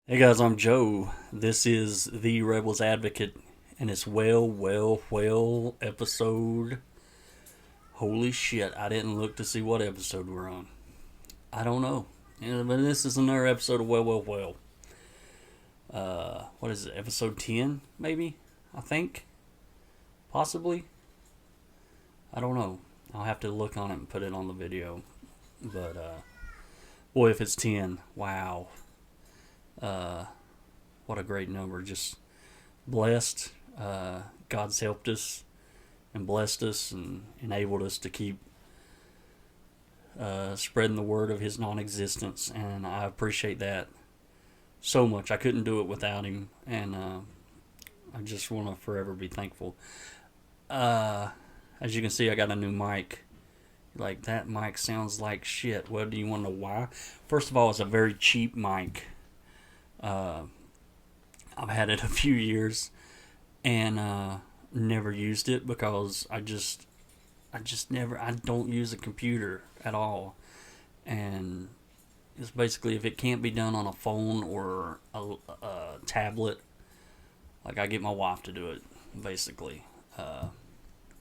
Hey guys, I'm Joe. This is the Rebels Advocate, and it's Wail episode. Holy shit, I didn't look to see what episode we're on. I don't know. Yeah, but this is another episode of Wail. What is it, episode 10, maybe? I think? Possibly? I don't know. I'll have to look on it and put it on the video. But, boy, if it's 10, wow. What a great number. Just blessed. God's helped us and blessed us and enabled us to keep spreading the word of his non-existence, and I appreciate that so much. I couldn't do it without him, and I just want to forever be thankful. As you can see, I got a new mic. Like, that mic sounds like shit. Well, do you want to know why? First of all, it's a very cheap mic. I've had it a few years and never used it because I don't use a computer at all, and it's basically, if it can't be done on a phone or a tablet, like, I get my wife to do it, basically.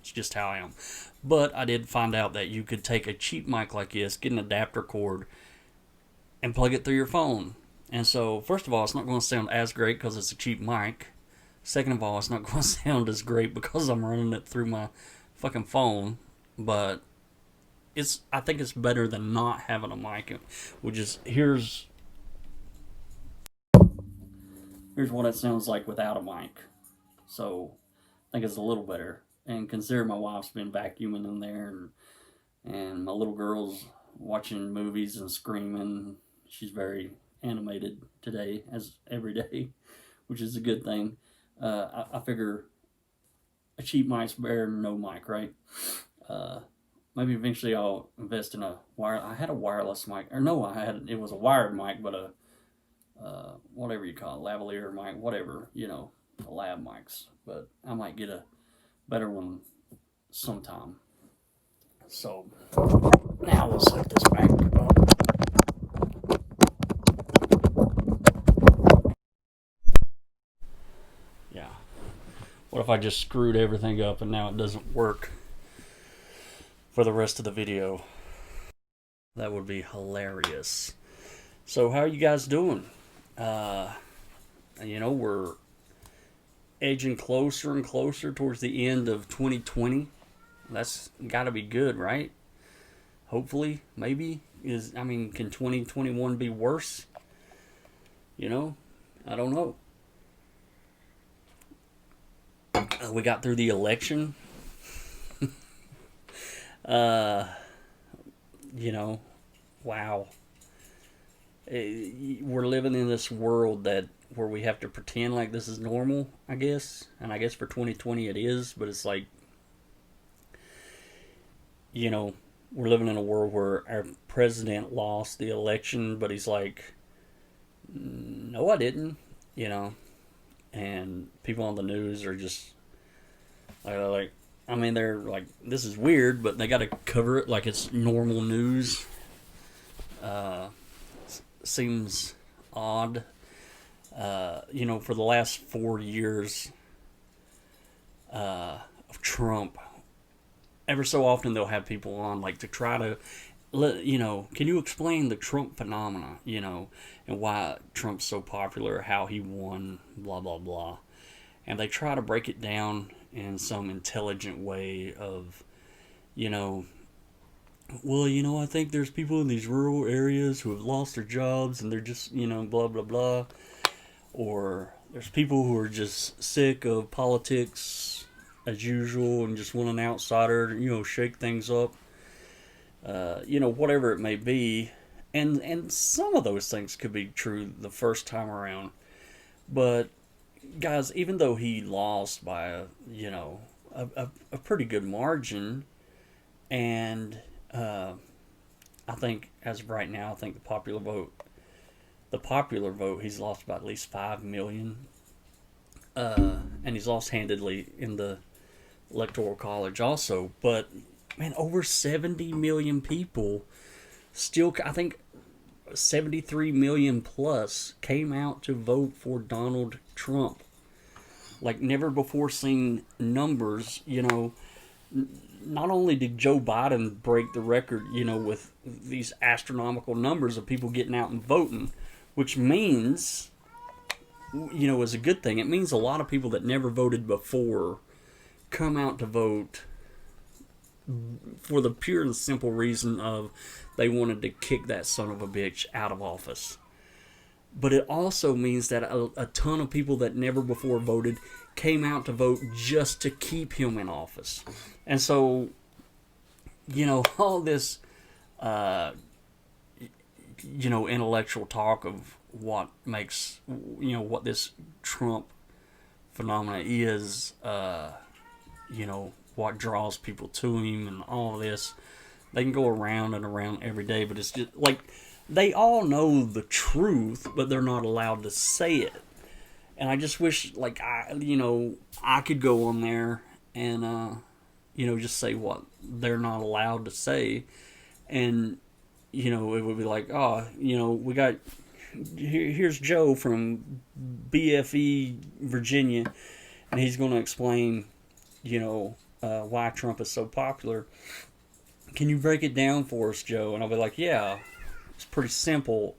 It's just how I am. But I did find out that you could take a cheap mic like this, get an adapter cord, and plug it through your phone. And so, first of all, it's not going to sound as great because it's a cheap mic. Second of all, it's not going to sound as great because I'm running it through my fucking phone. But I think it's better than not having a mic. Which is, here's what it sounds like without a mic. So, I think it's a little better. And consider my wife's been vacuuming in there, and my little girl's watching movies and screaming. She's very animated today, as every day, which is a good thing. I figure a cheap mic's better than no mic, right? Maybe eventually I'll invest in a wire. I had a wireless mic, or no, it was a wired mic, but whatever you call it, lavalier mic, whatever, the lab mics. But I might get a better one sometime. So now we'll set this back up. Yeah. What if I just screwed everything up and now it doesn't work for the rest of the video? That would be hilarious. So how are you guys doing? We're edging closer and closer towards the end of 2020. That's got to be good, right? Hopefully, maybe. Can 2021 be worse? I don't know. We got through the election. Wow. We're living in this world where we have to pretend like this is normal, I guess. And I guess for 2020 it is, but it's like, we're living in a world where our president lost the election, but he's like, no, I didn't, and people on the news are just they're like, this is weird, but they got to cover it like it's normal news. Seems odd. For the last 4 years of Trump, ever so often they'll have people on, like, to try to can you explain the Trump phenomena, and why Trump's so popular, how he won, blah blah blah, and they try to break it down in some intelligent way of, I think there's people in these rural areas who have lost their jobs and they're just, blah blah blah, or there's people who are just sick of politics as usual and just want an outsider to, shake things up. Whatever it may be. And some of those things could be true the first time around. But, guys, even though he lost by a pretty good margin, and I think, as of right now, I think the popular vote, he's lost by at least 5 million. And he's lost handedly in the Electoral College also. But man, over 70 million people still, I think 73 million plus came out to vote for Donald Trump. Like never before seen numbers, not only did Joe Biden break the record, with these astronomical numbers of people getting out and voting, which means, is a good thing. It means a lot of people that never voted before come out to vote for the pure and simple reason of they wanted to kick that son of a bitch out of office. But it also means that a ton of people that never before voted came out to vote just to keep him in office. And so, all this, intellectual talk of what makes, what this Trump phenomena is, what draws people to him and all of this. They can go around and around every day, but it's just like they all know the truth, but they're not allowed to say it. And I just wish, like, I could go on there and, just say what they're not allowed to say. And, it would be like, oh, we got, here's Joe from BFE, Virginia, and he's going to explain, why Trump is so popular. Can you break it down for us, Joe? And I'll be like, yeah, it's pretty simple.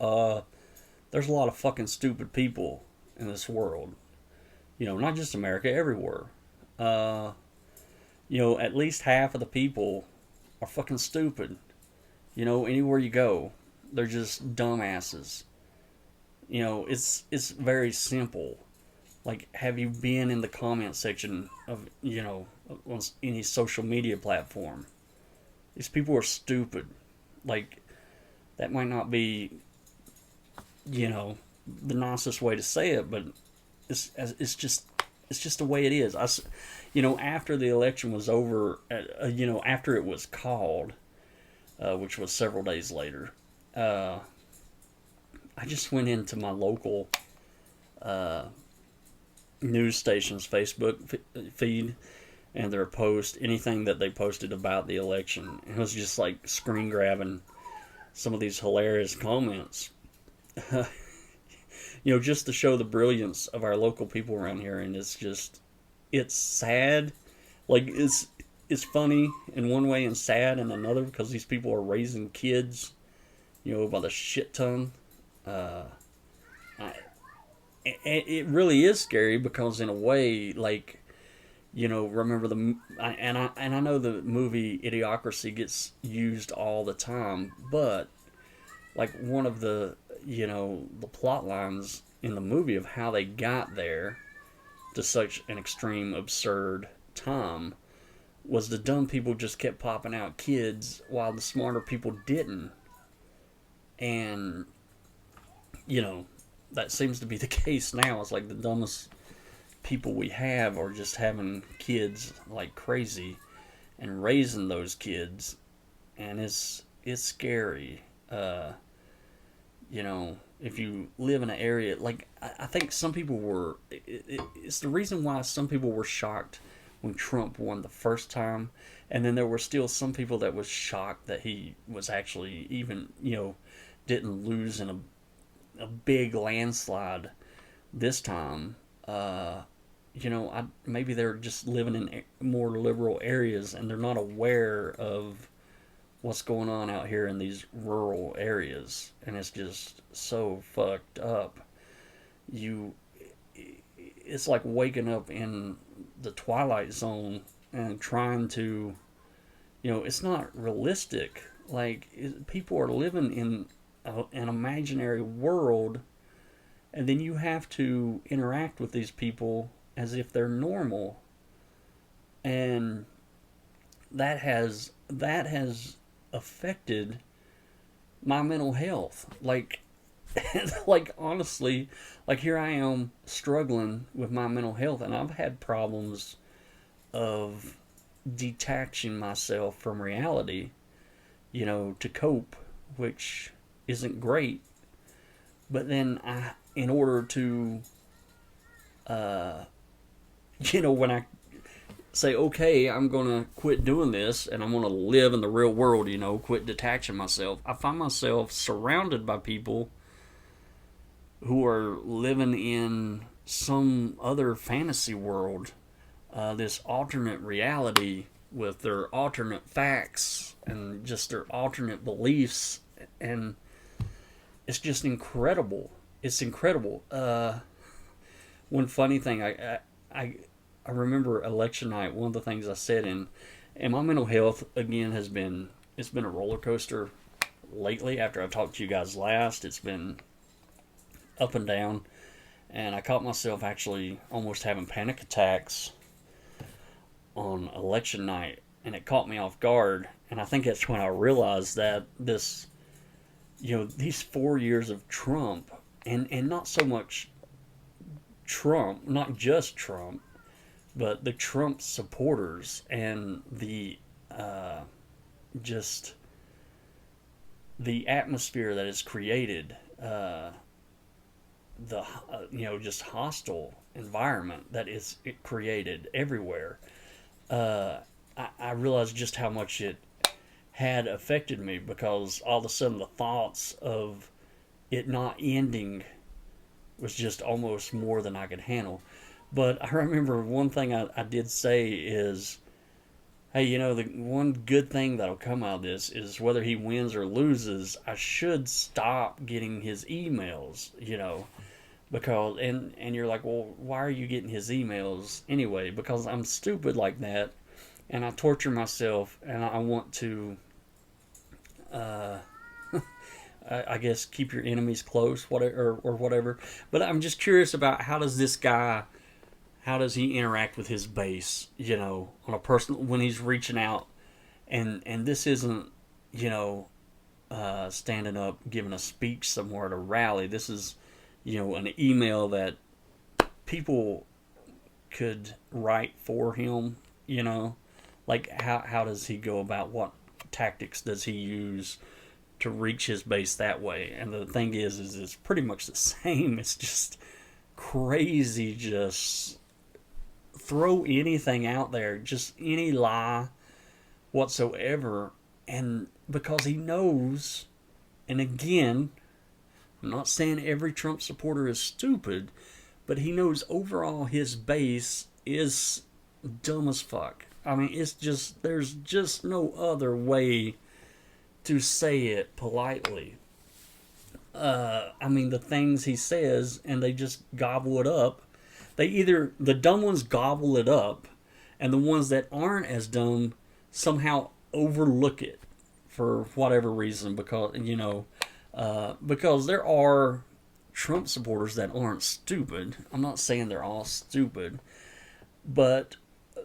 There's a lot of fucking stupid people in this world. Not just America, everywhere. At least half of the people are fucking stupid. Anywhere you go, they're just dumbasses. It's very simple. Like, have you been in the comment section of, on any social media platform? These people are stupid. Like, that might not be, the nicest way to say it, but it's just the way it is. After the election was over, after it was called, which was several days later, I just went into my local news station's Facebook feed and their post, anything that they posted about the election. It was just like screen grabbing some of these hilarious comments. Just to show the brilliance of our local people around here. And it's sad. Like, it's funny in one way and sad in another, because these people are raising kids, by the shit ton. It really is scary, because in a way, like, remember I know the movie Idiocracy gets used all the time, but like one of the the plot lines in the movie of how they got there to such an extreme absurd time was the dumb people just kept popping out kids while the smarter people didn't. And that seems to be the case now. It's like the dumbest people we have are just having kids like crazy and raising those kids, and it's scary. If you live in an area, like, I think some people were, it's the reason why some people were shocked when Trump won the first time, and then there were still some people that was shocked that he was actually even, didn't lose in a big landslide this time. Maybe they're just living in more liberal areas and they're not aware of what's going on out here in these rural areas, and it's just so fucked up. It's like waking up in the Twilight Zone and trying to, it's not realistic. Like, people are living in an imaginary world, and then you have to interact with these people as if they're normal, and that has affected my mental health. Like, like, honestly, like, here I am struggling with my mental health, and I've had problems of detaching myself from reality, to cope, which isn't great. But then in order to, when I say, okay, I'm going to quit doing this and I'm going to live in the real world, quit detaching myself, I find myself surrounded by people who are living in some other fantasy world, this alternate reality with their alternate facts and just their alternate beliefs. And it's just incredible. It's incredible. One funny thing, I remember election night. One of the things I said and my mental health again it's been a roller coaster lately. After I talked to you guys last, it's been up and down, and I caught myself actually almost having panic attacks on election night, and it caught me off guard. And I think that's when I realized that these 4 years of Trump, and not so much Trump, not just Trump, but the Trump supporters and the just the atmosphere that is created, just hostile environment that is created everywhere. I realized just how much it had affected me, because all of a sudden the thoughts of it not ending was just almost more than I could handle. But I remember one thing I did say is, hey, the one good thing that'll come out of this is whether he wins or loses, I should stop getting his emails, because, and you're like, well, why are you getting his emails anyway? Because I'm stupid like that, and I torture myself, and I want to, I guess, keep your enemies close, whatever, or whatever. But I'm just curious about how does he interact with his base, on a personal, when he's reaching out, and this isn't, standing up, giving a speech somewhere at a rally. This is, an email that people could write for him, like how does he go about, what tactics does he use to reach his base that way? And the thing is it's pretty much the same. It's just crazy, just throw anything out there, just any lie whatsoever, and because he knows, and again, I'm not saying every Trump supporter is stupid, but he knows overall his base is dumb as fuck. I mean, it's just, there's just no other way to say it politely. I mean, the things he says, and they just gobble it up. The dumb ones gobble it up, and the ones that aren't as dumb somehow overlook it for whatever reason, because there are Trump supporters that aren't stupid. I'm not saying they're all stupid, but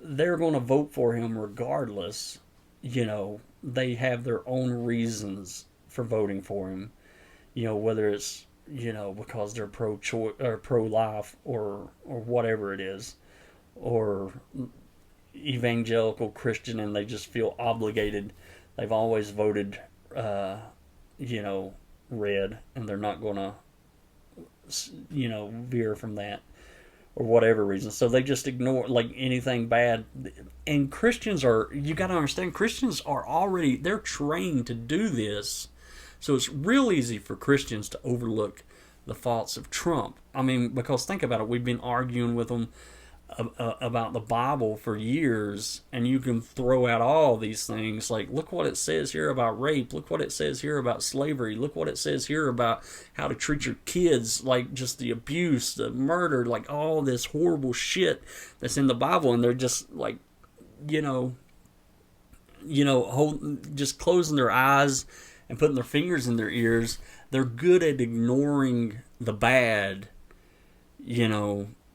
they're going to vote for him regardless. They have their own reasons for voting for him. Whether it's, because they're pro-choice or pro-life or whatever it is, or evangelical Christian, and they just feel obligated. They've always voted, red, and they're not going to, veer from that, or whatever reason. So they just ignore, like, anything bad. And Christians you got to understand, Christians are already, they're trained to do this. So it's real easy for Christians to overlook the faults of Trump. I mean, because think about it, we've been arguing with them about the Bible for years, and you can throw out all these things like, look what it says here about rape, look what it says here about slavery, look what it says here about how to treat your kids, like just the abuse, the murder, like all this horrible shit that's in the Bible, and they're just like, just closing their eyes and putting their fingers in their ears. They're good at ignoring the bad,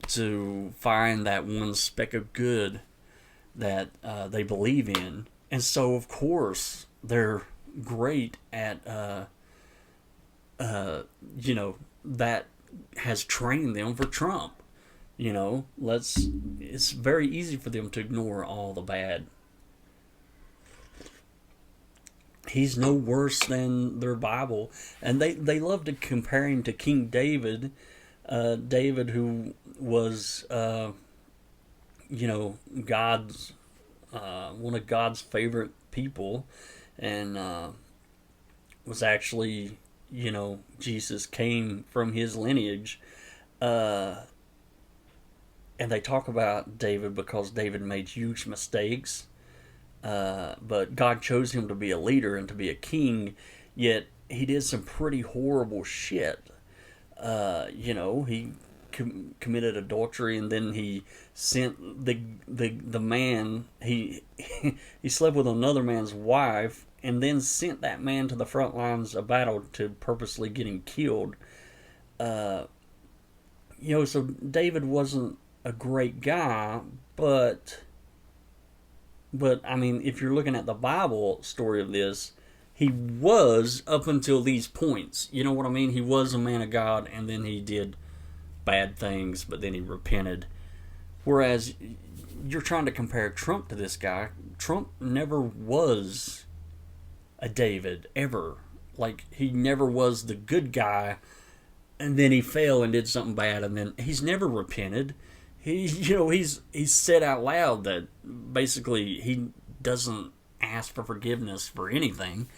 to find that one speck of good that they believe in. And so, of course, they're great at, that has trained them for Trump. It's very easy for them to ignore all the bad. He's no worse than their Bible. And they love to compare him to King David. David, who was, God's one of God's favorite people, and was actually, Jesus came from his lineage. Uh, and they talk about David because David made huge mistakes, but God chose him to be a leader and to be a king. Yet he did some pretty horrible shit. He committed adultery, and then he sent the man he slept with another man's wife, and then sent that man to the front lines of battle to purposely get him killed. Uh, so David wasn't a great guy, but I mean, if you're looking at the Bible story of this, he was up until these points. You know what I mean? He was a man of God, and then he did bad things, but then he repented. Whereas you're trying to compare Trump to this guy. Trump never was a David, ever. Like, he never was the good guy, and then he fell and did something bad, and then he's never repented. He's said out loud that basically he doesn't ask for forgiveness for anything,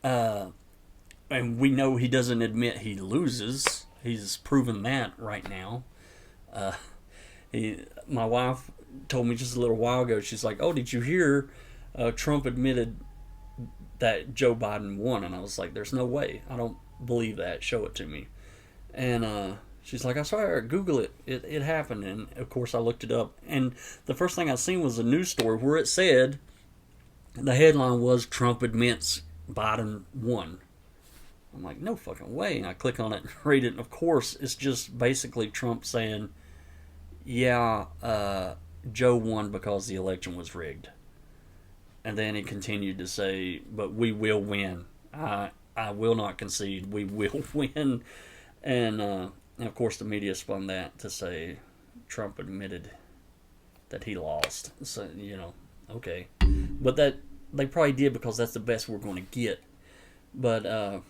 and we know he doesn't admit he loses. He's proven that right now. Uh, my wife told me just a little while ago. She's like, "Oh, did you hear? Trump admitted that Joe Biden won," and I was like, "There's no way. I don't believe that. Show it to me." And she's like, "I saw her. Google it. It happened." And of course, I looked it up, and the first thing I seen was a news story where it said the headline was Trump admits Biden won. I'm like, no fucking way. And I click on it and read it, and of course, it's just basically Trump saying, "Yeah, Joe won because the election was rigged." And then he continued to say, "But we will win. I will not concede. We will win." And of course, the media spun that to say Trump admitted that he lost. So, okay. But that they probably did because that's the best we're going to get. But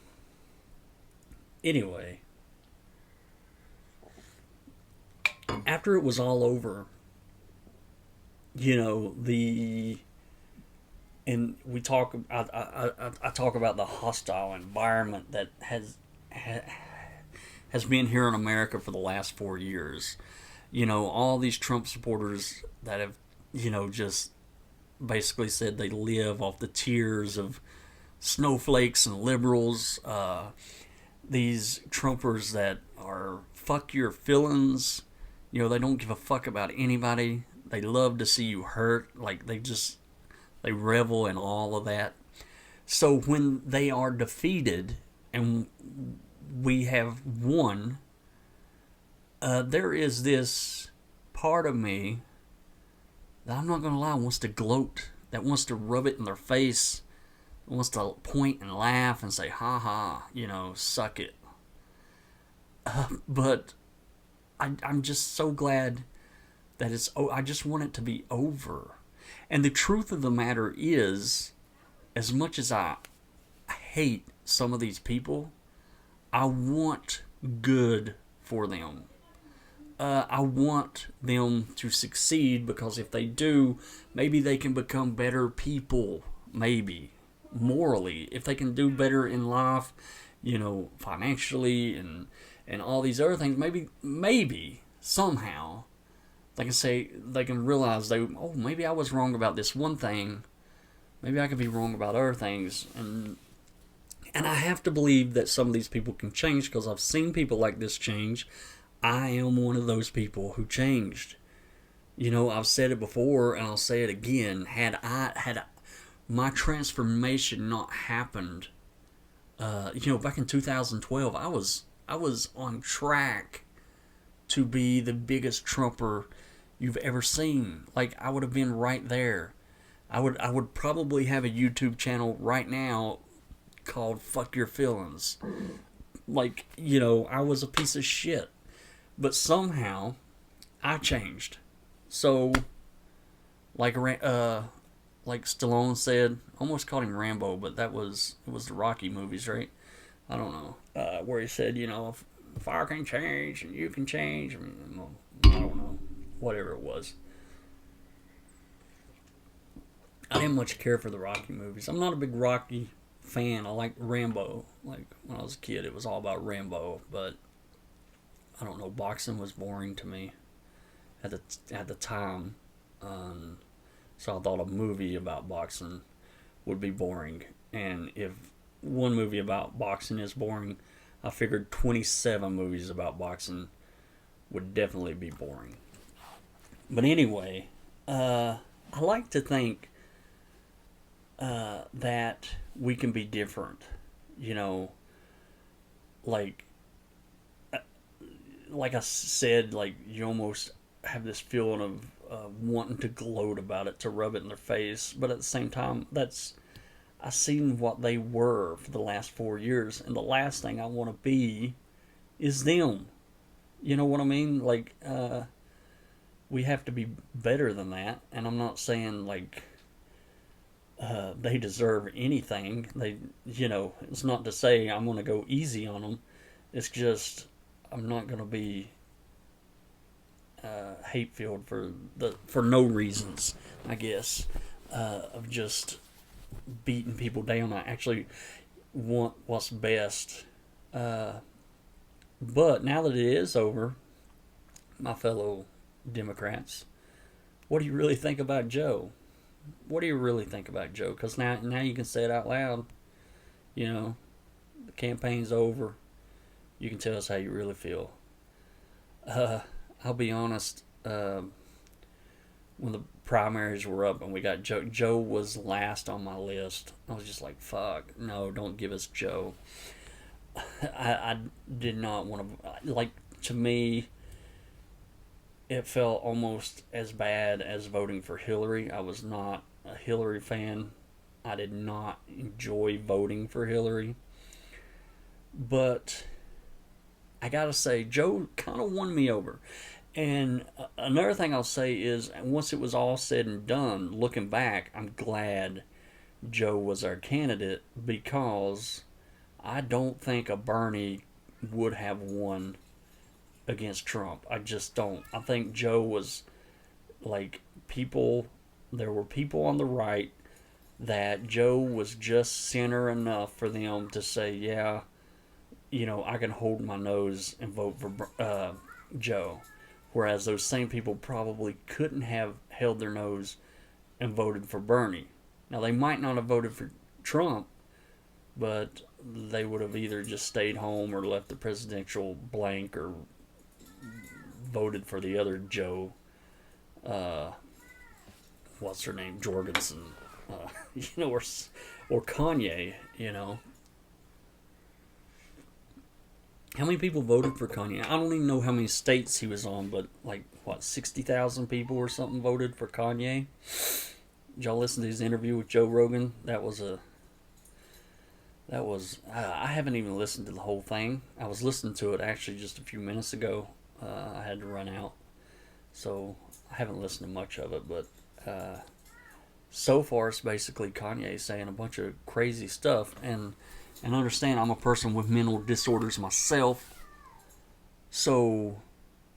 anyway, after it was all over, and we talk. I talk about the hostile environment that has been here in America for the last 4 years. All these Trump supporters that have, just basically said they live off the tears of snowflakes and liberals. These Trumpers that are fuck your feelings. They don't give a fuck about anybody. They love to see you hurt. Like, they revel in all of that. So when they are defeated and we have won, there is this part of me that, I'm not going to lie, wants to gloat, that wants to rub it in their face, wants to point and laugh and say, ha ha, suck it. But I'm just so glad that I just want it to be over. And the truth of the matter is, as much as I hate some of these people, I want good for them. I want them to succeed, because if they do, maybe they can become better people. Maybe morally, if they can do better in life, financially and all these other things, maybe somehow they can realize maybe I was wrong about this one thing. Maybe I could be wrong about other things, and I have to believe that some of these people can change, because I've seen people like this change. I am one of those people who changed. I've said it before, and I'll say it again. Had my transformation not happened, back in 2012, I was on track to be the biggest Trumper you've ever seen. Like, I would have been right there. I would probably have a YouTube channel right now called Fuck Your Feelings. Like, I was a piece of shit. But somehow, I changed. So, like Stallone said, almost called him Rambo, but it was the Rocky movies, right? I don't know. Where he said, if I can change and you can change. I don't know. Whatever it was. I didn't much care for the Rocky movies. I'm not a big Rocky fan. I like Rambo. Like when I was a kid, it was all about Rambo. But I don't know. Boxing was boring to me at the time. So I thought a movie about boxing would be boring. And if one movie about boxing is boring, I figured 27 movies about boxing would definitely be boring. But anyway, I like to think that we can be different. You know, like like I said, like you almost have this feeling of wanting to gloat about it, to rub it in their face. But at the same time, I've seen what they were for the last 4 years, and the last thing I want to be is them. You know what I mean? Like, we have to be better than that. And I'm not saying like they deserve anything. It's not to say I'm going to go easy on them. It's just I'm not going to be hate filled for no reasons, I guess, of just beating people down. I actually want what's best. But now that it is over, my fellow Democrats, what do you really think about Joe? What do you really think about Joe? Because now you can say it out loud. You know, the campaign's over. You can tell us how you really feel. I'll be honest. When the primaries were up and we got Joe, Joe was last on my list. I was just like, fuck, no, don't give us Joe. I did not want to, like, to me, it felt almost as bad as voting for Hillary. I was not a Hillary fan. I did not enjoy voting for Hillary. But I gotta say, Joe kind of won me over. And another thing I'll say is, once it was all said and done, looking back, I'm glad Joe was our candidate, because I don't think a Bernie would have won against Trump. I just don't. I think Joe was like there were people on the right that Joe was just center enough for them to say, yeah, I can hold my nose and vote for Joe. Whereas those same people probably couldn't have held their nose and voted for Bernie. Now, they might not have voted for Trump, but they would have either just stayed home or left the presidential blank or voted for the other Joe. What's her name? Jorgensen. Or Kanye, How many people voted for Kanye? I don't even know how many states he was on, but 60,000 people or something voted for Kanye. Did y'all listen to his interview with Joe Rogan? I haven't even listened to the whole thing. I was listening to it actually just a few minutes ago. I had to run out, so I haven't listened to much of it, but so far it's basically Kanye saying a bunch of crazy stuff, and understand I'm a person with mental disorders myself, so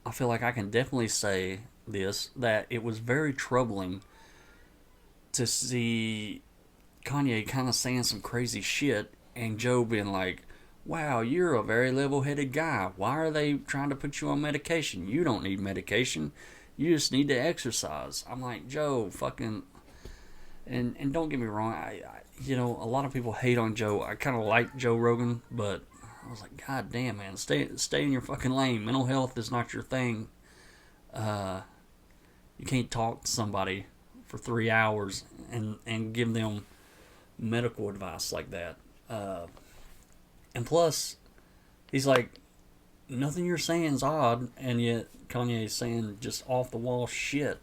I feel like I can definitely say that it was very troubling to see Kanye kind of saying some crazy shit and Joe being like, wow, you're a very level-headed guy. Why are they trying to put you on medication? You don't need medication. You just need to exercise. I'm like, Joe, fucking... And don't get me wrong, I a lot of people hate on Joe. I kind of like Joe Rogan, but I was like, God damn, man, stay in your fucking lane. Mental health is not your thing. You can't talk to somebody for 3 hours and give them medical advice like that. And plus, he's like, nothing you're saying is odd, and yet Kanye's saying just off the wall shit,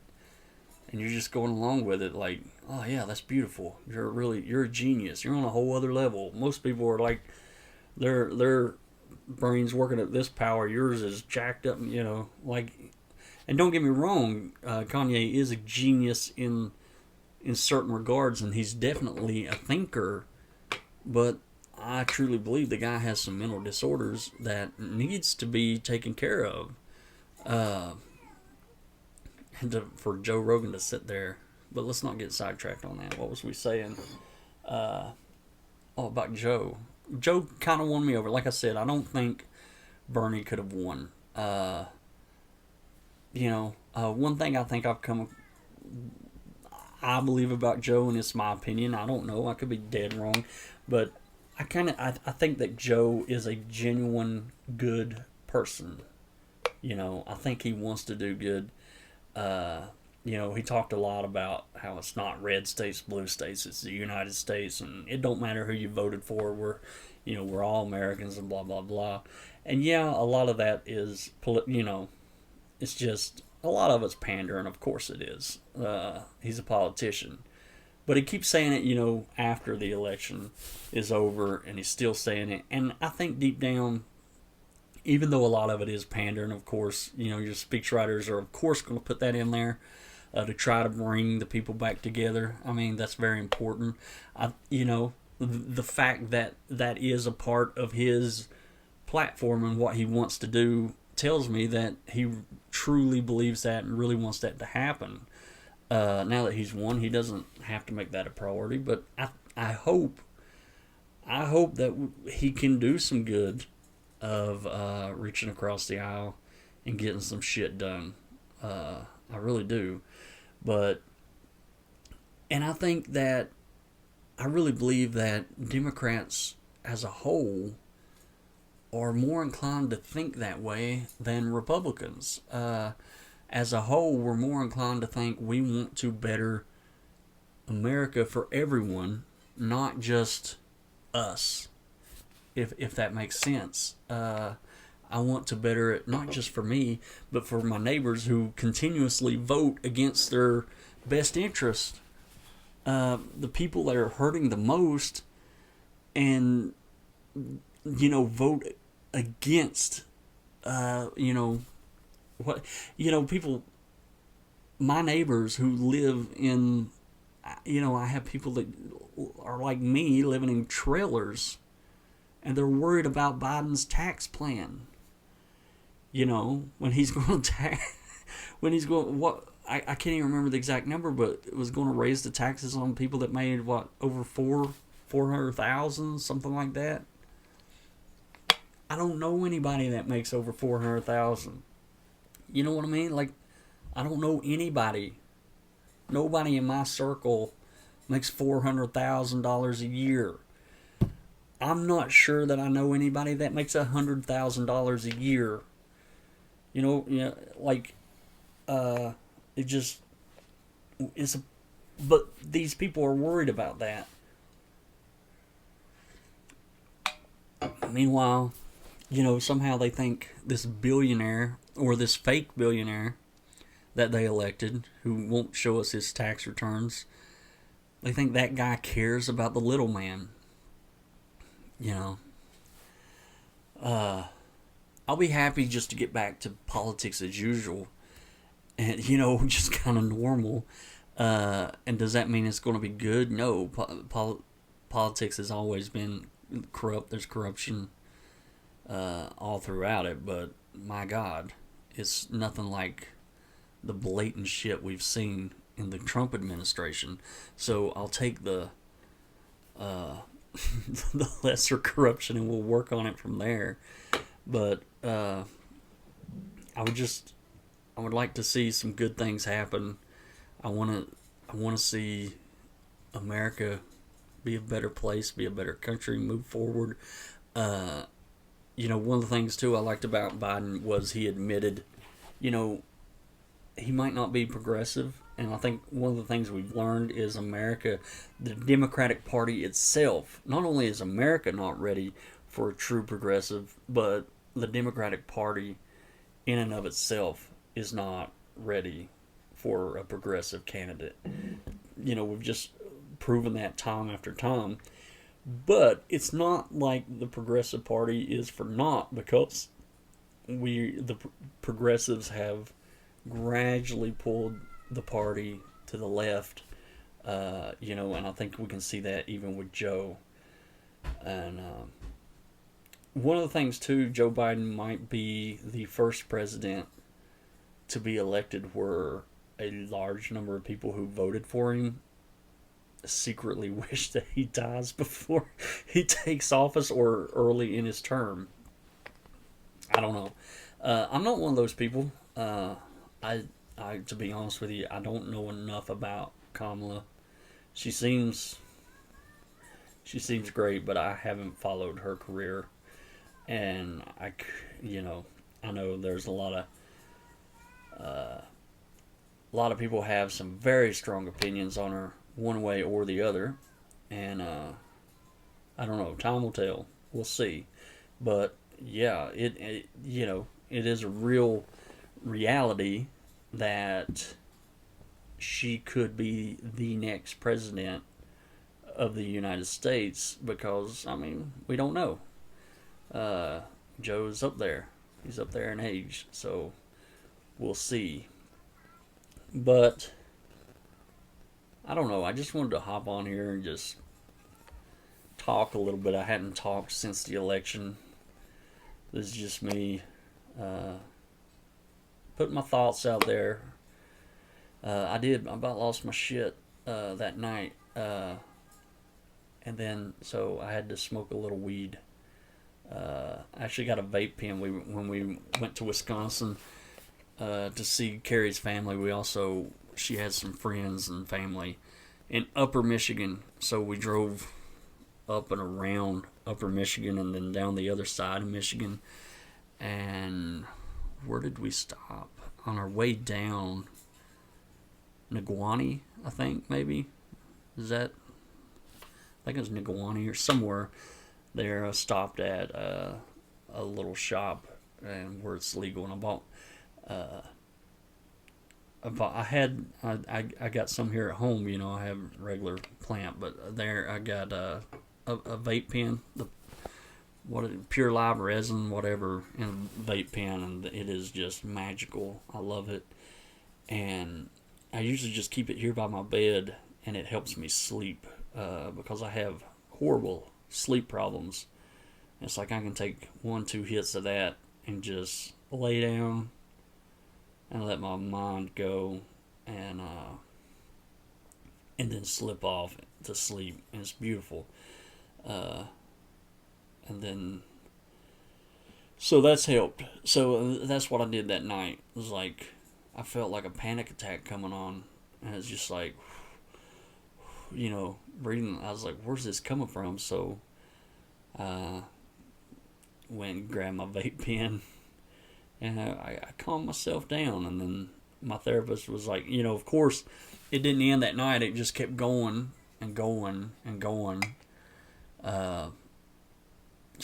and you're just going along with it like, oh yeah, that's beautiful. You're a genius. You're on a whole other level. Most people are like, their brains working at this power. Yours is jacked up, like. And don't get me wrong, Kanye is a genius in certain regards, and he's definitely a thinker. But I truly believe the guy has some mental disorders that needs to be taken care of. And for Joe Rogan to sit there But let's not get sidetracked on that. What was we saying? About Joe. Joe kind of won me over. Like I said, I don't think Bernie could have won. One thing I think I believe about Joe, and it's my opinion. I don't know. I could be dead wrong, but I think that Joe is a genuine good person. I think he wants to do good. He talked a lot about how it's not red states, blue states, it's the United States, and it don't matter who you voted for. We're all Americans and blah blah blah. And yeah, a lot of that is it's just a lot of it's pandering. Of course it is. He's a politician, but he keeps saying it. After the election is over, and he's still saying it. And I think deep down, even though a lot of it is pandering, of course, your speechwriters are of course going to put that in there to try to bring the people back together. I mean, that's very important. The fact that that is a part of his platform and what he wants to do tells me that he truly believes that and really wants that to happen. Now that he's won, he doesn't have to make that a priority, but I hope that he can do some good of reaching across the aisle and getting some shit done. I really do. And I think that I really believe that Democrats as a whole are more inclined to think that way than Republicans. As a whole, we're more inclined to think we want to better America for everyone, not just us, if that makes sense. I want to better it not just for me, but for my neighbors who continuously vote against their best interest. The people that are hurting the most and, vote against, people, my neighbors who live in, I have people that are like me living in trailers, and they're worried about Biden's tax plan. When he's going to I can't even remember the exact number, but it was going to raise the taxes on people that made over 400,000, something like that. I don't know anybody that makes over 400,000. You know what I mean? Like, I don't know anybody. Nobody in my circle makes $400,000 a year. I'm not sure that I know anybody that makes $100,000 a year. It just but these people are worried about that. Meanwhile, somehow they think this billionaire or this fake billionaire that they elected, who won't show us his tax returns, they think that guy cares about the little man. I'll be happy just to get back to politics as usual, and just kind of normal. And does that mean it's going to be good? No. Politics has always been corrupt. There's corruption all throughout it, but my God, it's nothing like the blatant shit we've seen in the Trump administration. So I'll take the the lesser corruption and we'll work on it from there. But I would like to see some good things happen. I want to see America be a better place, be a better country, move forward. One of the things too I liked about Biden was he admitted, he might not be progressive. And I think one of the things we've learned is America, the Democratic Party itself, not only is America not ready for a true progressive, but the Democratic Party in and of itself is not ready for a progressive candidate. We've just proven that time after time. But it's not like the Progressive Party is for naught, because the progressives have gradually pulled the party to the left, and I think we can see that even with Joe. And one of the things too, Joe Biden might be the first president to be elected where a large number of people who voted for him secretly wish that he dies before he takes office or early in his term. I don't know. I'm not one of those people. I, to be honest with you, I don't know enough about Kamala. She seems, she seems great, but I haven't followed her career, and you know, I know there's a lot of people have some very strong opinions on her, one way or the other, and I don't know. Time will tell. We'll see. But yeah, it is a real reality that she could be the next president of the United States because I mean we don't know. Uh, Joe's up there. He's up there in age, so we'll see. But I don't know. I just wanted to hop on here and just talk a little bit. I hadn't talked since the election. This is just me putting my thoughts out there. I about lost my shit that night. And then, so I had to smoke a little weed. I actually got a vape pen when we went to Wisconsin to see Carrie's family. She had some friends and family in Upper Michigan. So we drove up and around Upper Michigan and then down the other side of Michigan. And where did we stop? On our way down, Nagwani, I think, maybe. Is that? I think it was Nagwani or somewhere there. I stopped at a little shop and where it's legal, and I got some here at home. You know, I have regular plant, but there I got a vape pen, pure live resin, whatever, in a vape pen, and it is just magical. I love it, and I usually just keep it here by my bed, and it helps me sleep because I have horrible sleep problems. It's like I can take 1-2 hits of that and just lay down and let my mind go and then slip off to sleep, and it's beautiful. And then so that's helped. So that's what I did that night. It was like I felt like a panic attack coming on, and it's just like, you know, breathing. I was like, where's this coming from? So went and grabbed my vape pen, and I calmed myself down. And then my therapist was like, you know, of course it didn't end that night. It just kept going and going and going.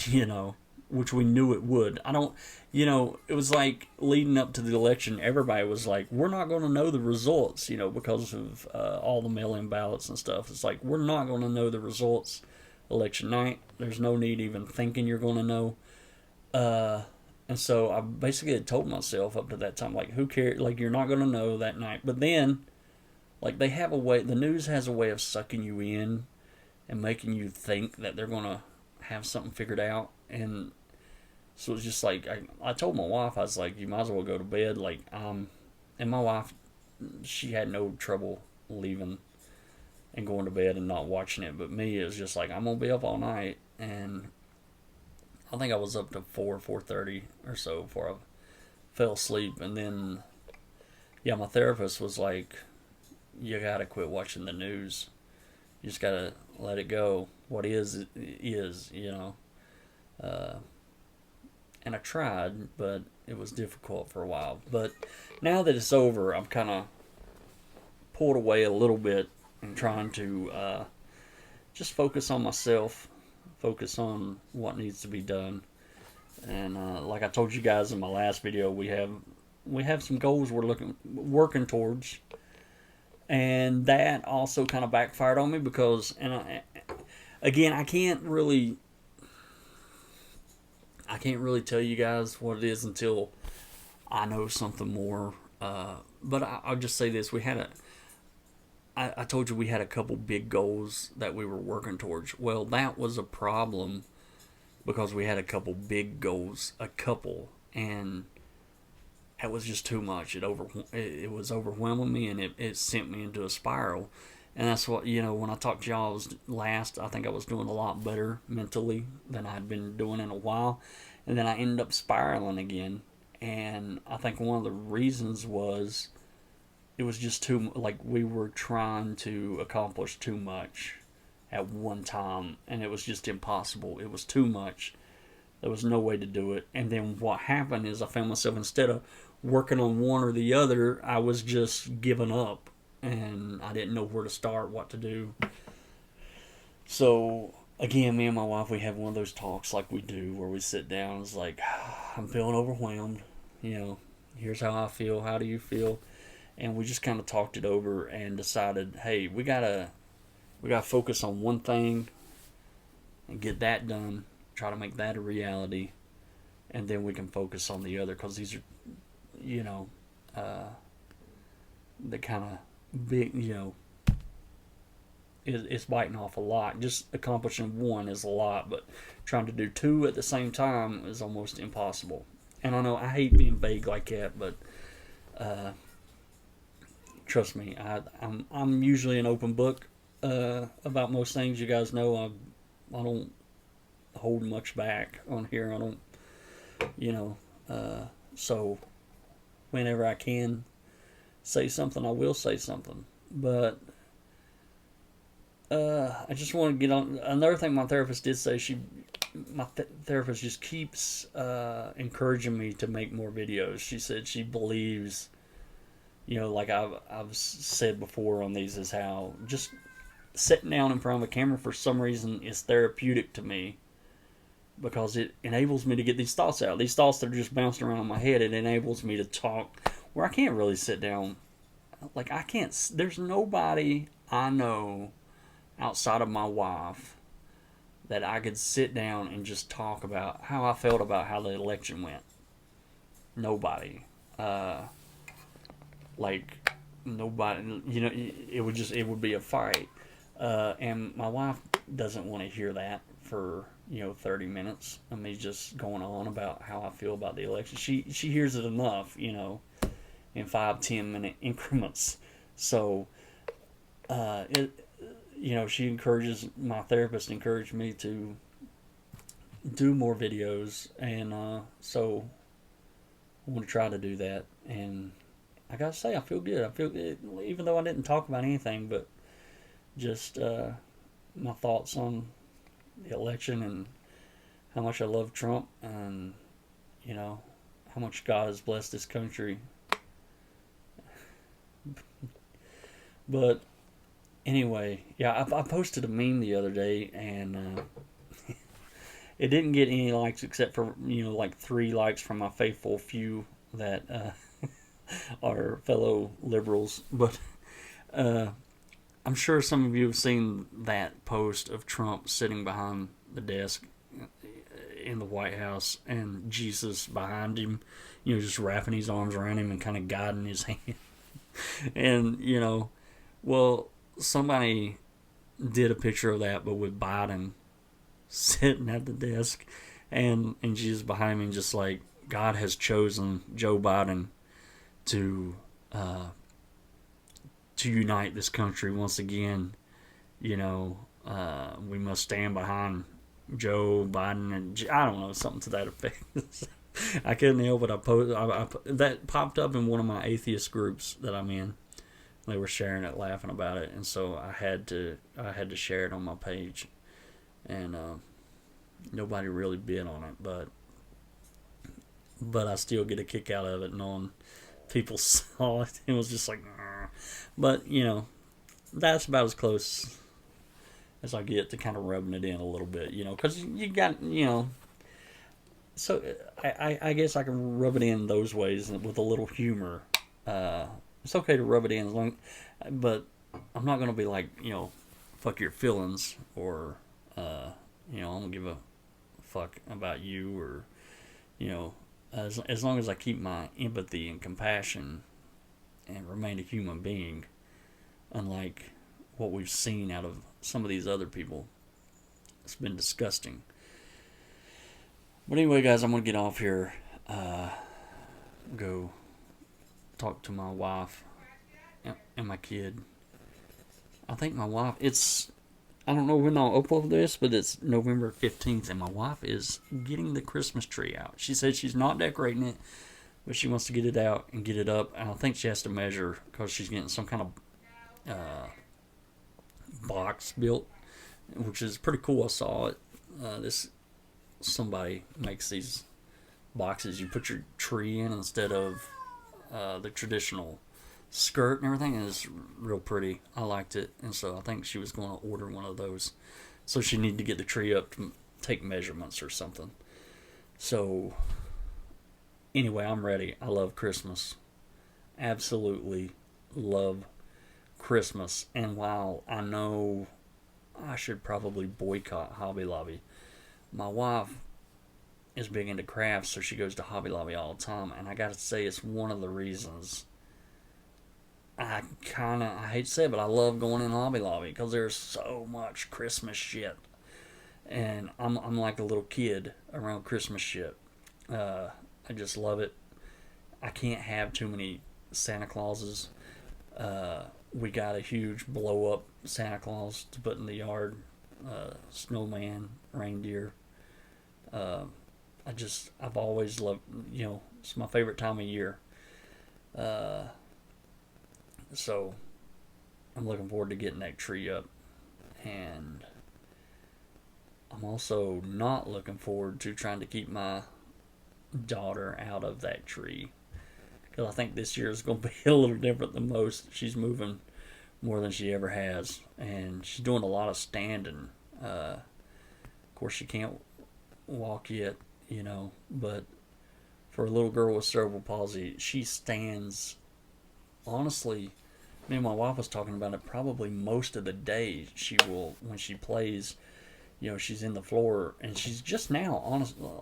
You know, which we knew it would. It was like leading up to the election, everybody was like, we're not going to know the results, you know, because of all the mail-in ballots and stuff. It's like, we're not going to know the results election night. There's no need even thinking you're going to know. And so I basically had told myself up to that time, like, who cares? Like, you're not going to know that night. But then, like, they have a way, the news has a way of sucking you in and making you think that they're going to have something figured out. And so it's just like I told my wife, I was like, you might as well go to bed. Like, and my wife, she had no trouble leaving and going to bed and not watching it. But me, it was just like, I'm gonna be up all night. And I think I was up to 4:30 or so before I fell asleep. And then yeah, my therapist was like, you gotta quit watching the news. You just gotta let it go. What is, you know. And I tried, but it was difficult for a while. But now that it's over, I'm kind of pulled away a little bit and trying to just focus on myself, focus on what needs to be done. And like I told you guys in my last video, we have some goals we're working towards. And that also kind of backfired on me because, again, I can't really tell you guys what it is until I know something more. But I'll just say this: I told you we had a couple big goals that we were working towards. Well, that was a problem because we had a couple big goals, and that was just too much. It was overwhelming me, and it sent me into a spiral. And that's what, when I talked to y'all last, I think I was doing a lot better mentally than I'd been doing in a while. And then I ended up spiraling again. And I think one of the reasons was it was just too, like, we were trying to accomplish too much at one time, and it was just impossible. It was too much. There was no way to do it. And then what happened is I found myself, instead of working on one or the other, I was just giving up, and I didn't know where to start, what to do. So again, me and my wife, we have one of those talks like we do, where we sit down and it's like, I'm feeling overwhelmed. Here's how I feel. How do you feel? And we just kind of talked it over and decided, hey, we gotta focus on one thing and get that done. Try to make that a reality, and then we can focus on the other, because these are, the kind of big, it's biting off a lot. Just accomplishing one is a lot, but trying to do two at the same time is almost impossible. And I know I hate being vague like that, but trust me, I'm usually an open book about most things. You guys know I don't hold much back on here. I don't, so whenever I can say something, I will say something. But I just want to get on another thing. My therapist did say my therapist just keeps encouraging me to make more videos. She said she believes, like I've said before on these, is how just sitting down in front of a camera for some reason is therapeutic to me, because it enables me to get these thoughts out. These thoughts that are just bouncing around in my head, it enables me to talk where I can't really sit down. Like, I can't, there's nobody I know outside of my wife that I could sit down and just talk about how I felt about how the election went. Nobody. Nobody, it would be a fight. And my wife doesn't want to hear that for 30 minutes of me just going on about how I feel about the election. She hears it enough, in 5-10 minute increments. So my therapist encouraged me to do more videos, and so I want to try to do that. And I gotta say, I feel good. I feel good, even though I didn't talk about anything, but just my thoughts on the election and how much I love Trump, and how much God has blessed this country. But anyway, yeah, I posted a meme the other day, and it didn't get any likes except for like 3 likes from my faithful few that are fellow liberals. But I'm sure some of you have seen that post of Trump sitting behind the desk in the White House, and Jesus behind him, just wrapping his arms around him and kind of guiding his hand. And well, somebody did a picture of that, but with Biden sitting at the desk, and Jesus behind me, just like God has chosen Joe Biden to unite this country once again. We must stand behind Joe Biden, and I don't know, something to that effect. I couldn't help it. That popped up in one of my atheist groups that I'm in. They were sharing it, laughing about it, and so I had to share it on my page, and nobody really bid on it, but I still get a kick out of it, knowing people saw it. It was just like, nah. But that's about as close as I get to kind of rubbing it in a little bit, because you got, so I guess I can rub it in those ways with a little humor. It's okay to rub it in, but I'm not going to be like, fuck your feelings, or, I don't give a fuck about you, or, as long as I keep my empathy and compassion and remain a human being, unlike what we've seen out of some of these other people. It's been disgusting. But anyway, guys, I'm going to get off here, go talk to my wife and my kid. I think my wife, I don't know when I'll upload this, but it's November 15th, and my wife is getting the Christmas tree out. She said she's not decorating it, but she wants to get it out and get it up. And I think she has to measure because she's getting some kind of box built, which is pretty cool. I saw it. This Somebody makes these boxes you put your tree in instead of the traditional skirt and everything, and it's real pretty. I liked it, and so I think she was going to order one of those. So she needed to get the tree up to take measurements or something. So anyway, I'm ready. I love Christmas. Absolutely love Christmas. And while I know I should probably boycott Hobby Lobby, my wife is big into crafts, so she goes to Hobby Lobby all the time. And I gotta say, it's one of the reasons I hate to say it, but I love going in Hobby Lobby because there's so much Christmas shit. And I'm like a little kid around Christmas shit. I just love it. I can't have too many Santa Clauses. We got a huge blow up Santa Claus to put in the yard. Snowman, reindeer. I've always loved, it's my favorite time of year. So I'm looking forward to getting that tree up. And I'm also not looking forward to trying to keep my daughter out of that tree. Because I think this year is going to be a little different than most. She's moving more than she ever has. And she's doing a lot of standing. Of course, she can't walk yet, but for a little girl with cerebral palsy, she stands, honestly, me and my wife was talking about it, probably most of the day she will, when she plays, she's in the floor, and she's just now,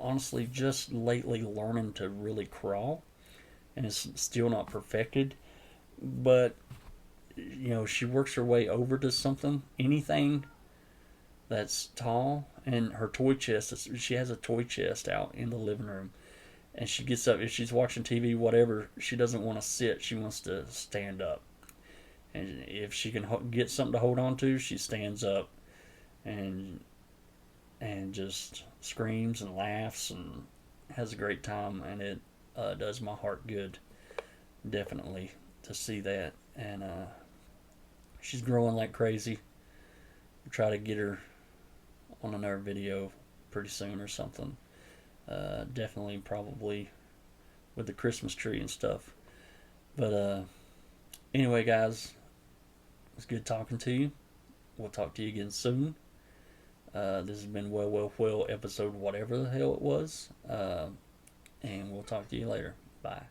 honestly, just lately learning to really crawl, and it's still not perfected, but, she works her way over to anything that's tall, and her toy chest, she has a toy chest out in the living room, and she gets up, if she's watching TV, whatever, she doesn't want to sit, she wants to stand up. And if she can get something to hold on to, she stands up and just screams and laughs and has a great time, and it does my heart good, definitely, to see that. And she's growing like crazy. We'll try to get her on another video pretty soon or something. Definitely, probably with the Christmas tree and stuff. But anyway, guys, it's good talking to you. We'll talk to you again soon. This has been Wail episode whatever the hell it was. And we'll talk to you later. Bye.